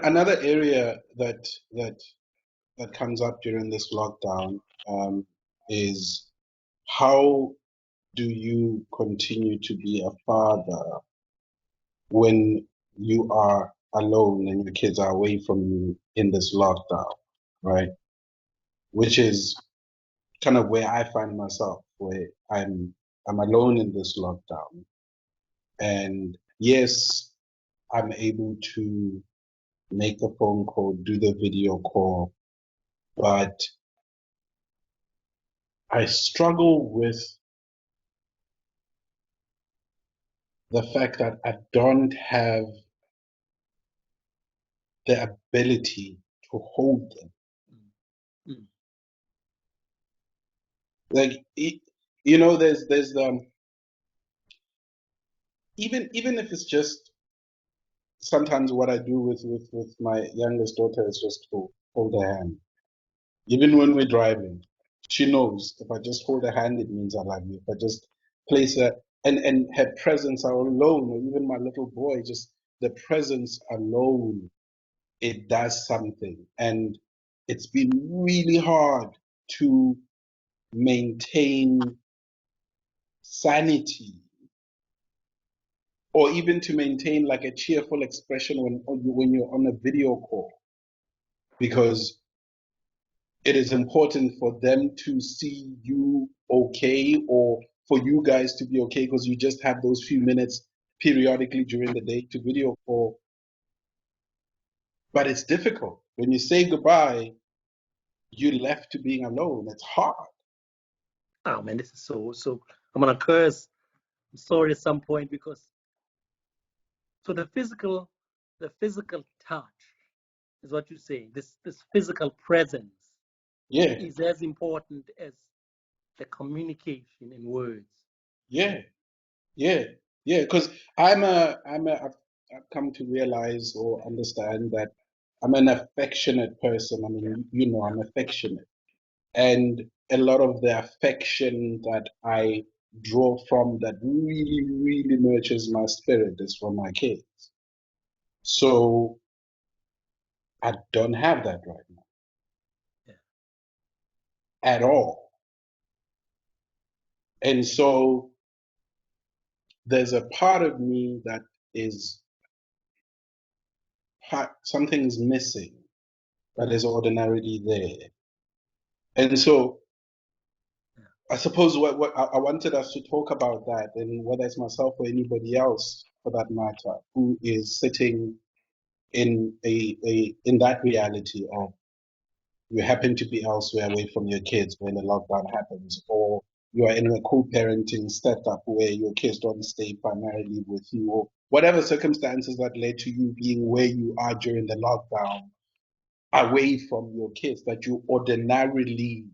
another area that comes up during this lockdown is how do you continue to be a father when you are alone and your kids are away from you in this lockdown, right? Which is kind of where I find myself, where I'm alone in this lockdown. And yes, I'm able to make the phone call, do the video call, but I struggle with the fact that I don't have the ability to hold them. Mm. Like, you know, there's even if it's just sometimes what I do with my youngest daughter is just to hold her hand. Even when we're driving, she knows if I just hold her hand, it means I love you. If I just place her and her presence alone, or even my little boy, just the presence alone, it does something. And it's been really hard to maintain sanity or even to maintain like a cheerful expression when you're on a video call, because it is important for them to see you okay, or for you guys to be okay, because you just have those few minutes periodically during the day to video call. But it's difficult when you say goodbye, you're left to being alone. It's hard. Oh man, this is so. I'm gonna curse. I'm sorry at some point because the physical touch is what you say. This physical presence Yeah, is as important as the communication in words. yeah, yeah, yeah. Because I've come to realize or understand that I'm an affectionate person. I Yeah. mean, you know, I'm affectionate. And a lot of the affection that I draw from that really, really nurtures my spirit is from my kids. So I don't have that right now Yeah. at all. And so there's a part of me that is something's missing that is ordinarily there. And so Yeah. I suppose what I wanted us to talk about that, and whether it's myself or anybody else for that matter, who is sitting in in that reality of you happen to be elsewhere away from your kids when the lockdown happens, or you are in a co-parenting setup where your kids don't stay primarily with you, or whatever circumstances that led to you being where you are during the lockdown, away from your kids that you ordinarily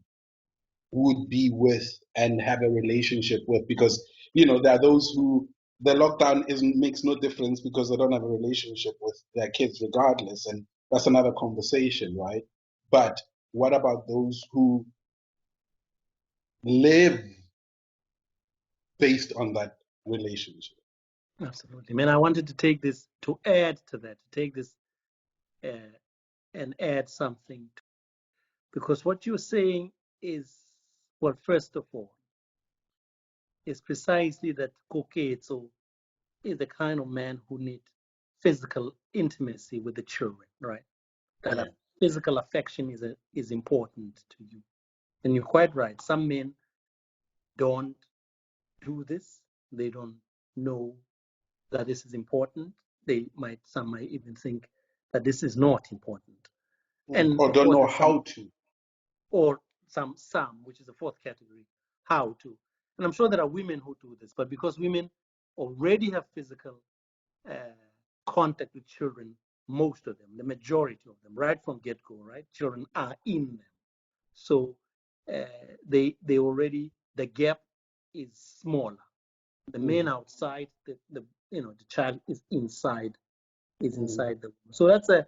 would be with and have a relationship with, because you know there are those who the lockdown isn't makes no difference because they don't have a relationship with their kids regardless, and that's another conversation, right? But what about those who live based on that relationship? Absolutely, man. I wanted to take this to add to that, to take this and add something, because what you're saying is, well, first of all, is precisely that Koketso is the kind of man who needs physical intimacy with the children, right? That Yeah. a physical affection is important to you. And you're quite right. Some men don't do this. They don't know that this is important. Some might even think that this is not important. And Or of don't course, know there's some, how to. or some, which is the fourth category, how to. And I'm sure there are women who do this, but because women already have physical uh, contact with children, most of them, the majority of them, right from get-go, right? Children are in them. So they already, the gap is smaller. The man outside, the child is inside the womb. So that's a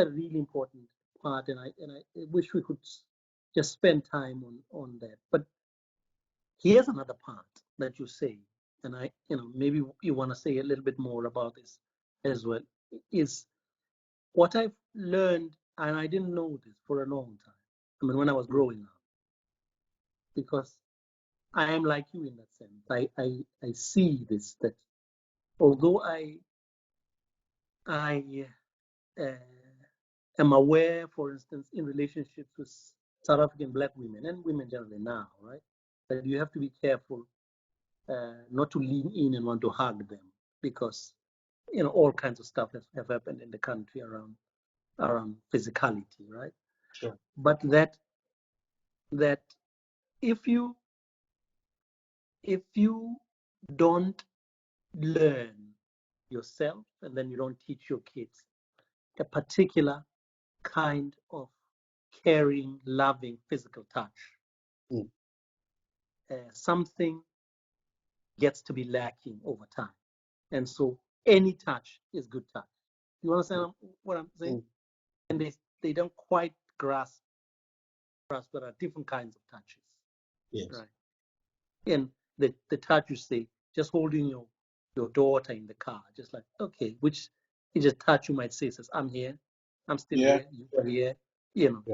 really important part, and I wish we could just spend time on that. But here's another part that you say, and maybe you want to say a little bit more about this as well, is what I've learned, and I didn't know this for a long time, I mean, when I was growing up, because I am like you in that sense. I see this, that although I am aware, for instance, in relationships with South African Black women and women generally now, right, that you have to be careful not to lean in and want to hug them, because all kinds of stuff have happened in the country around physicality, right? Sure. But that if you don't learn yourself, and then you don't teach your kids a particular kind of caring, loving physical touch, something gets to be lacking over time. And so any touch is good touch. You understand what I'm saying? And they don't quite grasp there are different kinds of touches. Yes. Right. And the touch, you say, just holding your daughter in the car, just like, okay, which is a touch you might say says, I'm here, I'm still here, you are here,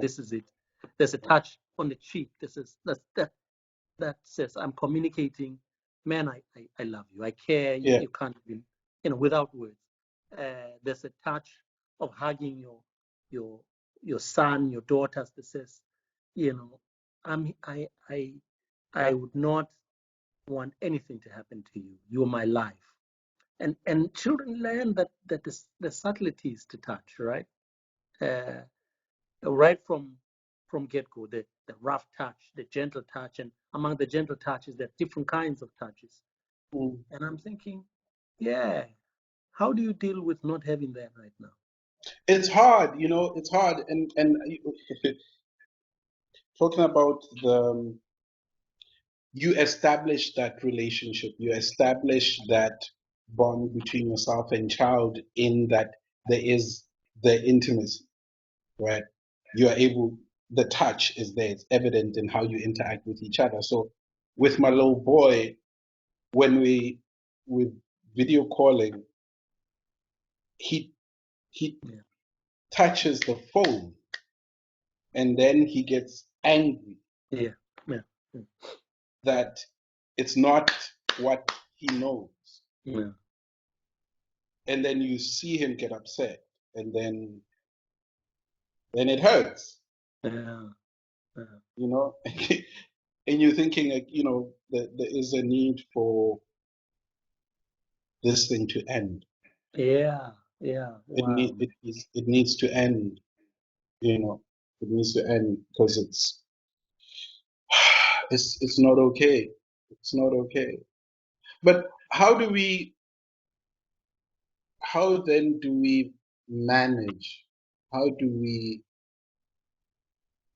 this is it. There's a touch on the cheek. That says, I'm communicating, man, I love you, I care, you can't even, without words. There's a touch of hugging your son, your daughters, that says, I would not want anything to happen to you. You're my life. And children learn that the subtleties to touch, right? Right from get-go, the rough touch, the gentle touch, and among the gentle touches, there are different kinds of touches. And I'm thinking, how do you deal with not having that right now? It's hard, it's hard. And talking about you establish that relationship, you establish that bond between yourself and child, in that there is the intimacy, right? You are able, the touch is there, it's evident in how you interact with each other. So with my little boy, when we video calling, he touches the phone and then he gets angry that it's not what he knows. And then you see him get upset, and then it hurts. And you're thinking, like, that there is a need for this thing to end. Wow. It needs to end. It needs to end, because it's not okay. It's not okay. But how then do we manage? How do we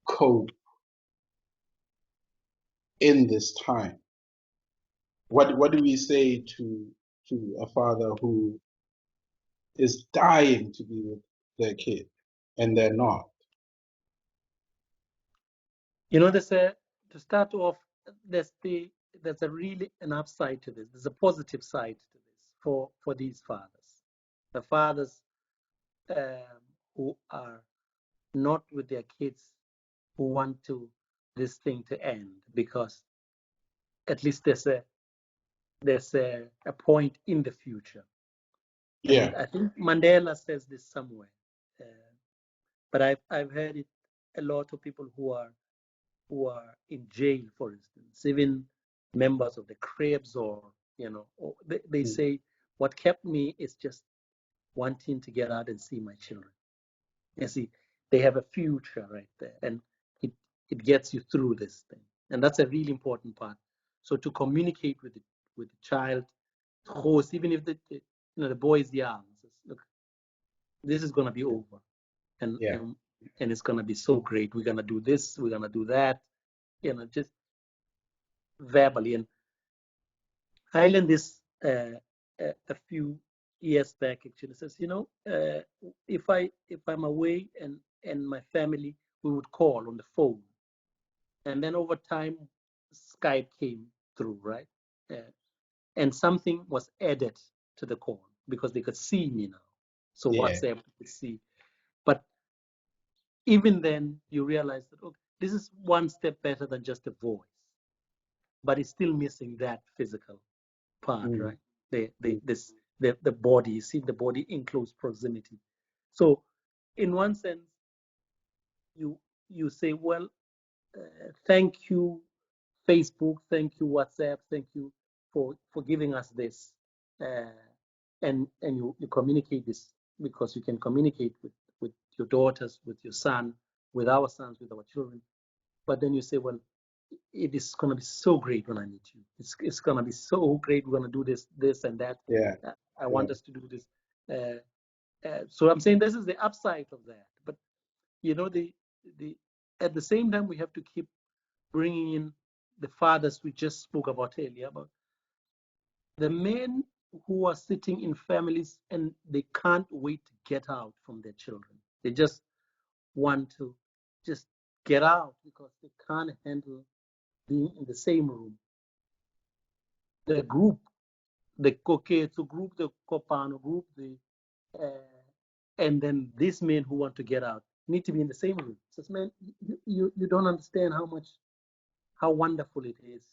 cope in this time? What do we say to a father who is dying to be with their kid and they're not? To start off, there's really an upside to this. There's a positive side to this for these fathers. The fathers who are not with their kids, who want this thing to end, because at least there's a point in the future. And I think Mandela says this somewhere, but I've heard it a lot of people who are in jail, for instance, even members of the Cribs, or they say, what kept me is just wanting to get out and see my children. You see, they have a future right there, and it gets you through this thing, and that's a really important part. So to communicate with the child, even if the boy is young, says, look, this is gonna be over, and it's gonna be so great. We're gonna do this, we're gonna do that, just verbally. And I learned this a few years back, actually. It says, if I'm away and my family, we would call on the phone, and then over time Skype came through, right? And something was added to the call, because they could see me now. So WhatsApp could see. even then you realize that, okay, this is one step better than just a voice, but it's still missing that physical part, right? The body, you see the body in close proximity. So in one sense, you say, well, thank you, Facebook, thank you, WhatsApp, thank you for giving us this, and you communicate this because you can communicate with your daughters, with your son, with our sons, with our children. But then you say, well, it is going to be so great when I meet you. It's going to be so great. We're going to do this and that. Yeah. I want us to do this. So I'm saying this is the upside of that. But the at the same time we have to keep bringing in the fathers we just spoke about earlier, about the men who are sitting in families and they can't wait to get out from their children. They just want to just get out because they can't handle being in the same room. The group, the Koketsu group, the Kopano group, and then these men who want to get out need to be in the same room. Says, man, you don't understand how wonderful it is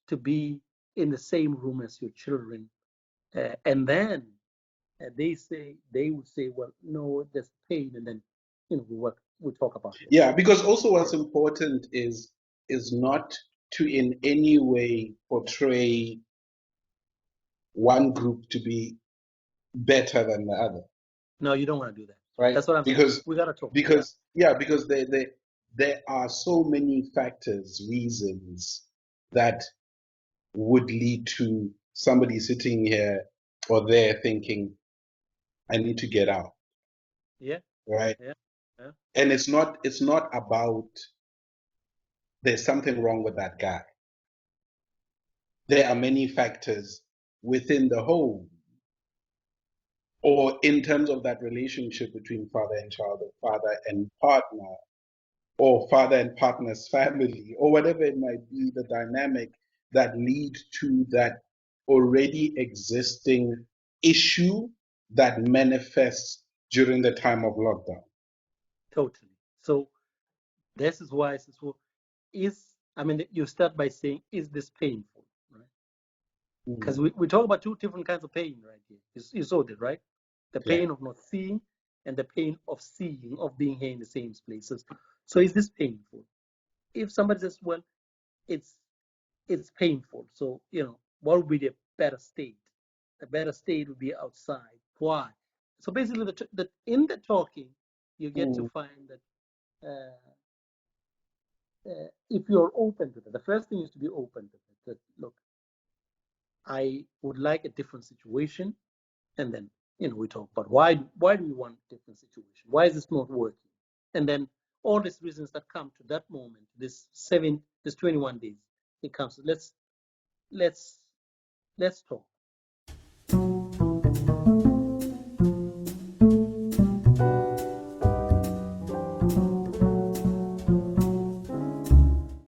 to be in the same room as your children. And then they would say, well, no, there's pain, and then we talk about it. Yeah, because also what's important is not to in any way portray one group to be better than the other. No, you don't want to do that. Right? That's what I'm saying. We gotta talk. Because there are so many factors, reasons that would lead to somebody sitting here or there thinking, I need to get out. Yeah. Right? Yeah. Yeah. And it's not about there's something wrong with that guy. There are many factors within the home or in terms of that relationship between father and child, or father and partner, or father and partner's family, or whatever it might be, the dynamic that lead to that already existing issue that manifests during the time of lockdown. Totally. So this is why I says, well, you start by saying, is this painful, right? Because we talk about two different kinds of pain right here. You saw that, right? The pain of not seeing and the pain of seeing, of being here in the same places. So is this painful? If somebody says, well, it's painful. So, what would be the better state? The better state would be outside. Why? So basically, in the talking, you get to find that if you're open to that, the first thing is to be open to it. That, look, I would like a different situation. And then, we talk about why do we want a different situation? Why is this not working? And then all these reasons that come to that moment, this 21 days, it comes. Let's talk.